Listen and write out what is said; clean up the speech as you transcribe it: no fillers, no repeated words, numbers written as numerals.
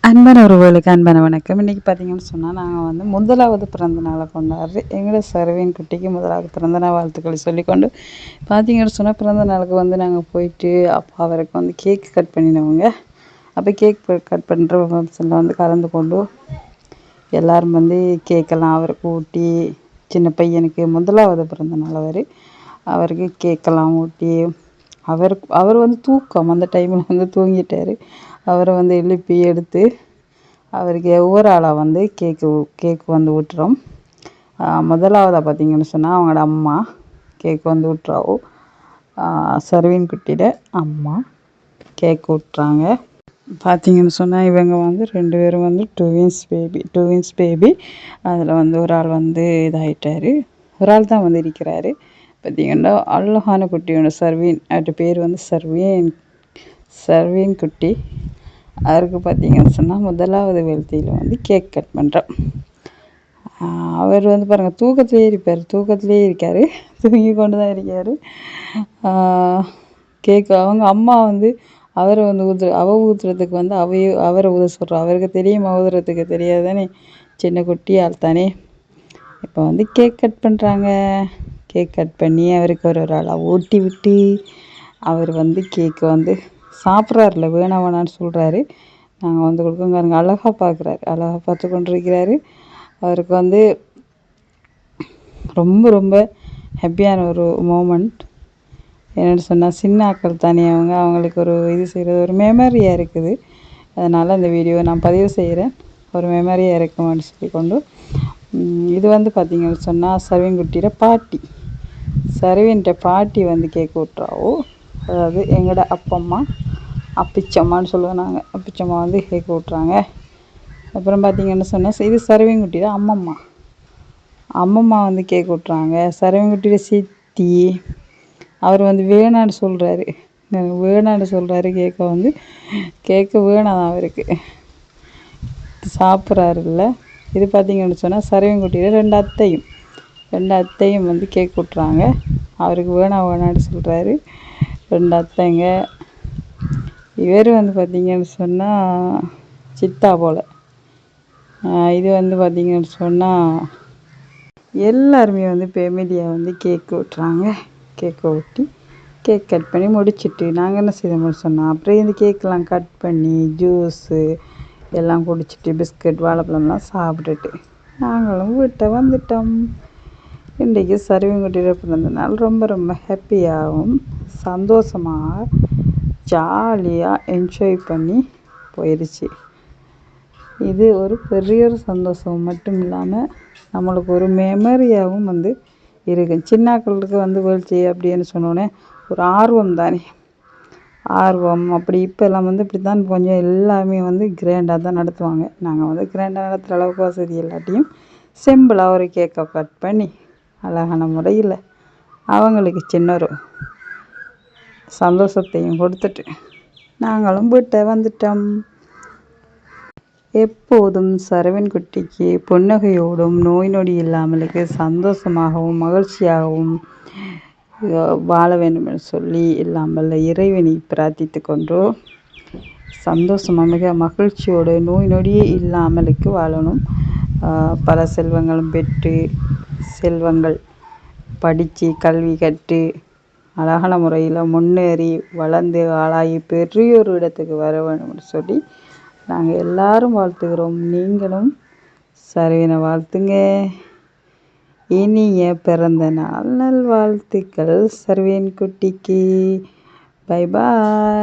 அன்பான உறவுகளுக்கு அன்பான வணக்கம். இன்றைக்கி பார்த்தீங்கன்னு சொன்னால் நாங்கள் வந்து முதலாவது பிறந்த நாளை கொண்டாடுறது எங்களோட சர்வேன் குட்டிக்கு முதலாவது பிறந்தநாள் வாழ்த்துக்களை சொல்லிக்கொண்டு பார்த்தீங்கன்னு சொன்னால் பிறந்த நாளுக்கு வந்து நாங்கள் போயிட்டு அப்போ அவருக்கு வந்து கேக் கட் பண்ணினவங்க. அப்போ கேக் கட் பண்ணுற ஃபங்க்ஷனில் வந்து கலந்து கொண்டு எல்லோரும் வந்து கேக்கெல்லாம் அவருக்கு ஊட்டி, சின்ன பையனுக்கு முதலாவது பிறந்த நாள் அவருக்கு கேக்கெல்லாம் ஊட்டி அவர் வந்து தூக்கம் அந்த டைமில் வந்து தூங்கிட்டார். அவரை வந்து எழுப்பி எடுத்து அவருக்கு ஒவ்வொரு ஆளாக வந்து கேக்கு வந்து ஊட்டுறோம். முதலாவதாக பார்த்திங்கன்னு சொன்னால் அவங்களோட அம்மா கேக்கு வந்து ஊட்டுறாவோ. சர்வீன் குட்டியோட அம்மா கேக் ஊட்டுறாங்க. பார்த்திங்கன்னு சொன்னால் இவங்க வந்து 2 பேரும் வந்து ட்வின்ஸ் பேபி. அதில் வந்து ஒரு ஆள் வந்து இதாகிட்டார், ஒரு ஆள் தான் வந்து இருக்கிறாரு. பார்த்திங்கன்னா அழகான குட்டியோட சர்வீன், அவர்கிட்ட பேர் வந்து சர்வீன் குட்டி. அவருக்கு பார்த்திங்கன்னு சொன்னால் முதலாவது வெள்த்தியில் வந்து கேக் கட் பண்ணுறோம். அவர் வந்து பாருங்கள் தூக்கத்திலே இருக்கார், தூங்கி கொண்டு தான் இருக்கார். கேக்கு அவங்க அம்மா வந்து அவரை வந்து ஊற்றுறதுக்கு வந்து அவரை ஊத சொல்கிறோம். அவருக்கு தெரியும், ஊதுறதுக்கு தெரியாதானே, சின்ன குட்டி ஆள் தானே. இப்போ வந்து கேக் கட் பண்ணுறாங்க. கேக் கட் பண்ணி அவருக்கு ஒரு ஆளாக ஊட்டி விட்டு அவர் வந்து கேக்கு வந்து சாப்பிட்றாருல, வேணான்னு சொல்கிறாரு. நாங்கள் வந்து கொடுக்கோங்க. அழகாக பார்த்து கொண்டிருக்கிறாரு. அவருக்கு வந்து ரொம்ப ரொம்ப ஹாப்பியான ஒரு மூமெண்ட். என்னென்னு சொன்னால் சின்ன ஆட்கள் தானே அவங்களுக்கு ஒரு இது செய்கிறது ஒரு மெமரியாக இருக்குது. அதனால் அந்த வீடியோவை நான் பதிவு செய்கிறேன், ஒரு மெமரியாக இருக்குமான்னு சொல்லிக்கொண்டு. இது வந்து பார்த்திங்கன்னு சொன்னால் சர்வீன்கிட்ட பாட்டி வந்து கேக் ஊட்டுறாவோ. அதாவது எங்களோட அப்பிச்சம்மான்னு சொல்லுவோம் நாங்கள். அப்பிச்சம்மா வந்து கேக் ஊட்டுறாங்க. அப்புறம் பார்த்திங்கன்னு சொன்னால் இது சர்வீன்குட்டி தான் அம்மம்மா வந்து கேக் ஊட்டுறாங்க. சர்வீன்குட்டியோட சித்தி அவர் வந்து வேணான்னு சொல்கிறாரு கேக்கு வேணாம் அவருக்கு, சாப்பிட்றாருல்ல. இது பார்த்திங்கன்னு சொன்னால் சர்வீன்குட்டியோட 2 அத்தையும் வந்து கேக் ஊட்டுறாங்க. அவருக்கு வேணான்னு சொல்கிறாரு 2 அத்தைங்க. இவர் வந்து பார்த்திங்கன்னு சொன்னால் சித்தா போல். இது வந்து பார்த்திங்கன்னு சொன்னால் எல்லாருமே வந்து ஃபேமிலியாக வந்து கேக்கு ஊட்டுறாங்க. கேக்கை ஊட்டி கேக் கட் பண்ணி முடிச்சுட்டு நாங்கள் என்ன செய்தோம்னு சொன்னால் அப்புறம் இந்த கேக்கெலாம் கட் பண்ணி ஜூஸு எல்லாம் குடிச்சிட்டு பிஸ்கட் வாழைப்பழம்லாம் சாப்பிட்டுட்டு நாங்களும் வீட்டை வந்துட்டோம். இன்றைக்கி சர்வீன்குட்டியோட பிறந்த நாள் ரொம்ப ரொம்ப ஹாப்பியாகவும் சந்தோஷமாக ஜாலியாக என்ஜாய் பண்ணி போயிடுச்சு. இது ஒரு பெரிய ஒரு சந்தோஷம் மட்டும் இல்லாமல் நம்மளுக்கு ஒரு மெமரியாகவும் வந்து இருக்குது. சின்னாக்களுக்கு வந்து வேர்ல்ட்ஸே அப்படின்னு சொன்னோன்னே ஒரு ஆர்வம் தானே, அப்படி இப்போல்லாம் வந்து இப்படி தான் கொஞ்சம் எல்லாமே வந்து கிராண்டாக தான் நடத்துவாங்க. நாங்கள் வந்து கிராண்டாக நடத்துகிற அளவுக்கு வசதி இல்லாட்டியும் சிம்பிளாக ஒரு கேக்கை கட் பண்ணி அழகான முறையில் அவங்களுக்கு சின்ன ஒரு சந்தோஷத்தையும் கொடுத்துட்டு நாங்களும் வீட்டை வந்துட்டோம். எப்போதும் சரவண் குட்டிக்கு புன்னகையோடும் நோய் நொடி இல்லாமலுக்கு சந்தோஷமாகவும் மகிழ்ச்சியாகவும் வாழ வேண்டும் என்று சொல்லி இல்லாமல் இறைவனை பிரார்த்தித்து கொண்டோ சந்தோஷமாக மிக மகிழ்ச்சியோடு நோய் நொடியே இல்லாமலுக்கு வாழணும். பல செல்வங்களும் பெற்று செல்வங்கள் படித்து கல்வி கற்று அழகான முறையில் முன்னேறி வளர்ந்து ஆளாகி பெரிய ஒரு இடத்துக்கு வர வேணும்னு சொல்லி நாங்கள் எல்லாரும் வாழ்த்துகிறோம். நீங்களும் சர்வீனை வாழ்த்துங்க. இனிய பிறந்த நாள் நல்வாழ்த்துக்கள் சர்வீன் குட்டிக்கு. Bye bye.